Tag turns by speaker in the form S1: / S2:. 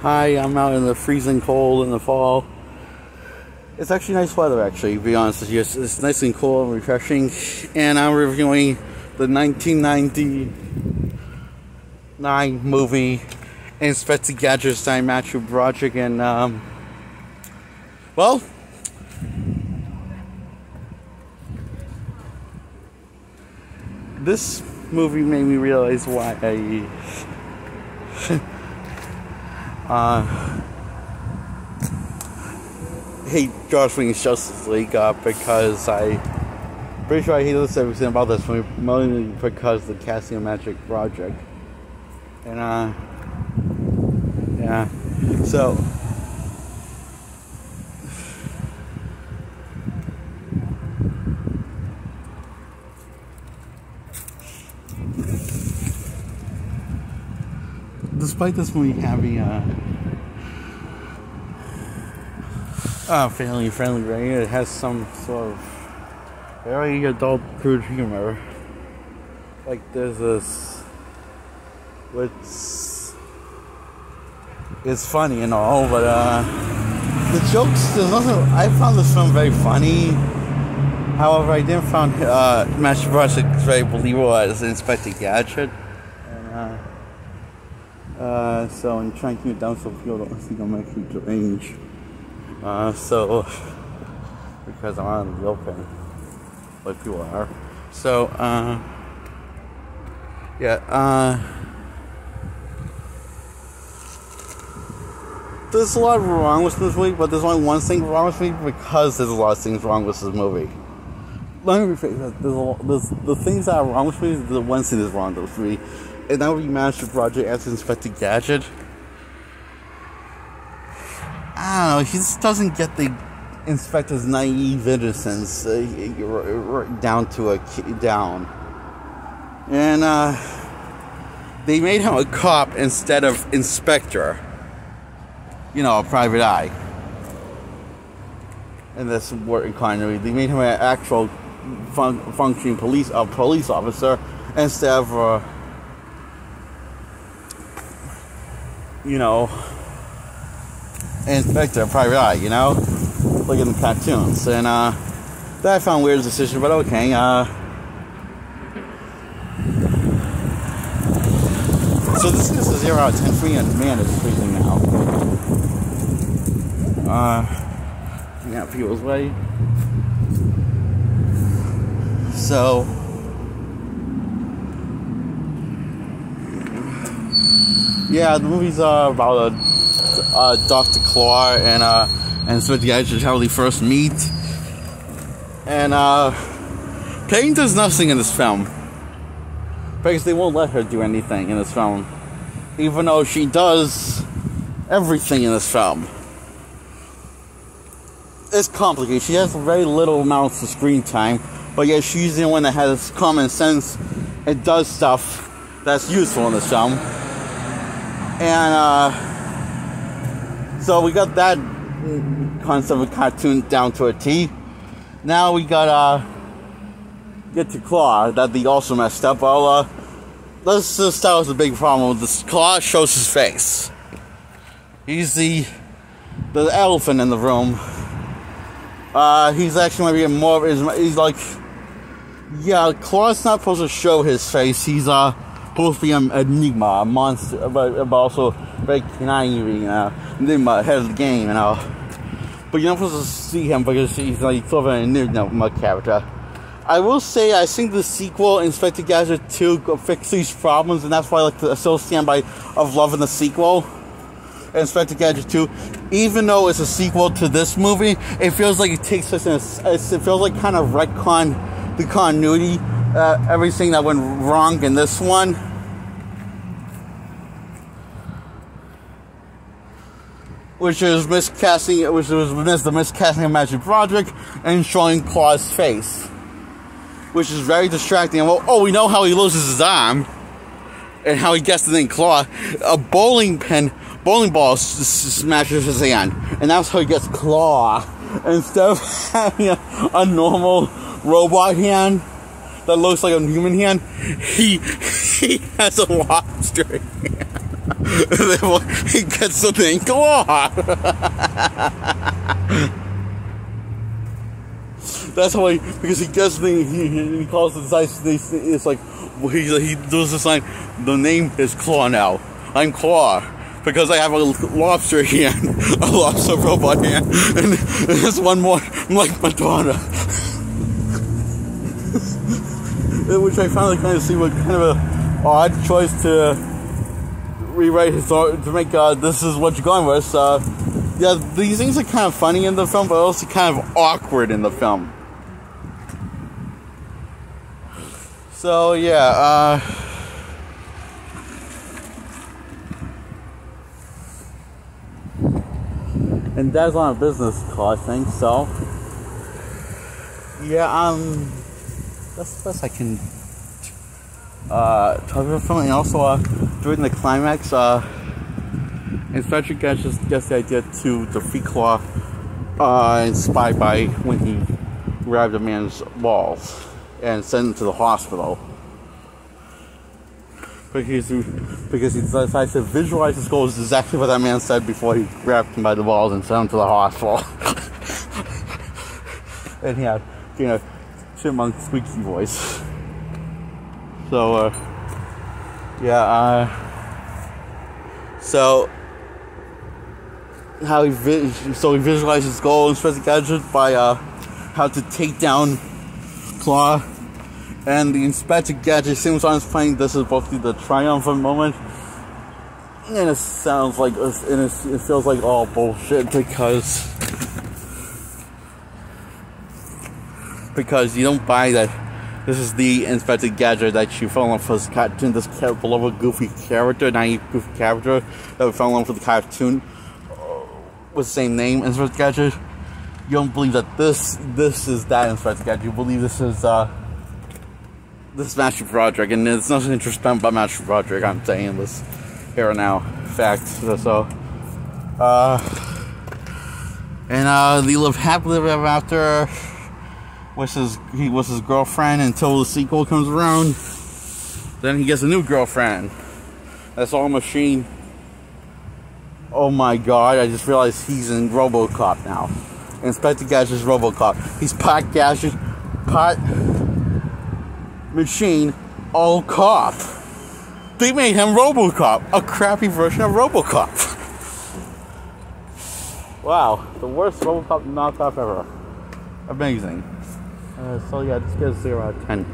S1: Hi, I'm out in the freezing cold in the fall. It's actually nice weather, actually, to be honest with you. It's nice and cool and refreshing. And I'm reviewing the 1999 movie Inspector Gadget's Time Matthew Project. And, well, this movie made me realize why I hate Joss Whedon's Justice League because I'm pretty sure I hate everything about this movie, mainly because of the casting of Magic Project. And yeah, so despite this movie having family-friendly rating, it has some sort of very adult crude humor. Like there's this, which is funny and all, but the jokes, there's nothing. I found this film very funny. However, I didn't find Master Project very believable as Inspector Gadget. And so I'm trying to keep it down so people don't think I'm actually deranged. So because I'm out in the open, like people are. So yeah. There's a lot wrong with this movie, but there's only one thing wrong with me because there's a lot of things wrong with this movie. Let me rephrase that. There's the things that are wrong with me. The one thing that's wrong with me, and that would be Master Project as Inspector Gadget. I don't know, he just doesn't get the inspector's naive innocence down to a down. And they made him a cop instead of inspector. You know, a private eye. In this working continuity, they made him an actual functioning police officer instead of you know, inspector, a private eye, you know, like in the cartoons. And that I found weird decision, but okay. So this is a 0 out of 10 for me, and man, it's freezing now. Getting out people's way. So yeah, the movie's about Dr. Claw and Inspector Gadget, how they first meet. And Payne does nothing in this film because they won't let her do anything in this film, even though she does everything in this film. It's complicated. She has very little amounts of screen time, but yet she's the one that has common sense and does stuff that's useful in this film. And so we got that concept of cartoon down to a T. Now we got get to Claw that they also messed up. Well, let's just start with the big problem with this. Claw shows his face. He's the elephant in the room. He's actually maybe more. He's like, yeah, Claw's not supposed to show his face. He's supposed to be an enigma, a monster, but also very conniving, enigma, head of the game, But you're not supposed to see him because he's like sort of an enigma character. I will say, I think the sequel, Inspector Gadget 2, could fix these problems, and that's why I like to still stand by of loving the sequel, Inspector Gadget 2. Even though it's a sequel to this movie, it feels like it takes us in it feels like kind of retcon the continuity, everything that went wrong in this one. Which is miscasting, the miscasting of Magic Project and showing Claw's face. Which is very distracting. Oh, we know how he loses his arm. And how he gets the thing Claw. A bowling ball smashes his hand. And that's how he gets Claw. Instead of having a normal robot hand that looks like a human hand, he has a lobster hand. He gets the thing Claw. That's how because he gets the he calls it nice. It's like he does the sign. The name is Claw now. I'm Claw because I have a lobster hand, a lobster robot hand, and there's one more. I'm like Madonna, which I finally kind of see what kind of a odd choice to rewrite his art to make. This is what you're going with. Yeah, these things are kind of funny in the film, but also kind of awkward in the film. So yeah, and Dad's on a business call, I think. So yeah, that's the best I can talk about the film. And also, during the climax, Inspector Gadget gets the idea to defeat Claw, inspired by when he grabbed a man's balls and sent him to the hospital. Because he decides to visualize his goals exactly what that man said before he grabbed him by the balls and sent him to the hospital. And he had, chipmunk squeaky voice. So, so he visualizes his goal in Inspector Gadget by how to take down Claw, and the Inspector Gadget seems on his plane. This is supposed to be the triumphant moment, and it sounds like it feels like all bullshit because you don't buy that this is the Inspector Gadget that you fell in love with this cartoon, this beloved goofy character, naive goofy character that we fell in love with the cartoon with the same name, Inspector Gadget. You don't believe that this is that Inspector Gadget. You believe this is Master Broderick, and there's nothing interesting about Master Broderick. I'm saying this here and now, fact. So, and they live happily ever after with his girlfriend until the sequel comes around. Then he gets a new girlfriend. That's all machine. Oh my God! I just realized he's in RoboCop now. Inspector Gadget's RoboCop. He's part Gadget, part machine, all cop. They made him RoboCop, a crappy version of RoboCop. Wow, the worst RoboCop knockoff ever. Amazing. So yeah, just get a 0 out of 10.